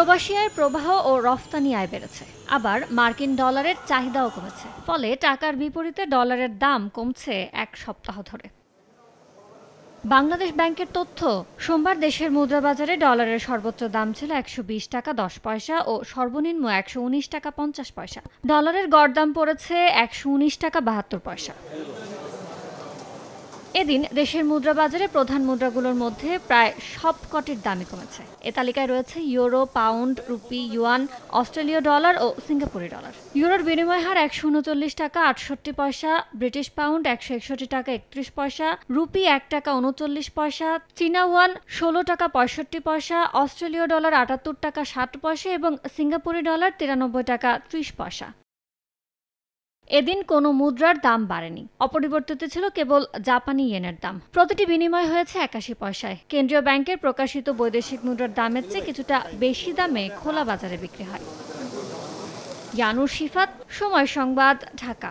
প্রবাসী আয়ের প্রবাহ ও রফতানি আয় বেড়েছে, আবার মার্কিন ডলারের চাহিদাও কমেছে। ফলে টাকার বিপরীতে ডলারের দাম কমছে এক সপ্তাহ ধরে। বাংলাদেশ ব্যাংকের তথ্য, সোমবার দেশের মুদ্রাবাজারে ডলারের সর্বোচ্চ দাম ছিল ১২০ টাকা ১০ পয়সা ও সর্বনিম্ন ১১৯ টাকা ৫০ পয়সা। ডলারের গড় দাম পড়েছে ১১৯ টাকা ৭২ পয়সা। এদিন দেশের মুদ্রাবাজারে প্রধান মুদ্রাগুলোর মধ্যে প্রায় সবকটির দামই কমেছে। এ তালিকায় রয়েছে ইউরো, পাউন্ড, রুপি, ইউয়ান, অস্ট্রেলীয় ডলার ও সিঙ্গাপুরি ডলার। ইউরোর বিনিময় হার ১৩৯ টাকা ৬৮ পয়সা, ব্রিটিশ পাউন্ড ১৬১ টাকা ৩১ পয়সা, রুপি ১ টাকা ৩৯ পয়সা, চীনা ওয়ান ১৬ টাকা ৬৫ পয়সা, অস্ট্রেলীয় ডলার ৭৮ টাকা ৬০ পয়সা এবং সিঙ্গাপুরি ডলার ৯৩ টাকা ৩০ পয়সা। এদিন কোনো মুদ্রার দাম বাড়েনি, অপরিবর্তিত ছিল কেবল জাপানি ইয়েনের দাম। প্রতিটি বিনিময় হয়েছে ৮১ পয়সায়। কেন্দ্রীয় ব্যাংকের প্রকাশিত বৈদেশিক মুদ্রার দামের চেয়ে কিছুটা বেশি দামে খোলা বাজারে বিক্রি হয়। ইয়ানুর শিফাত, সময় সংবাদ, ঢাকা।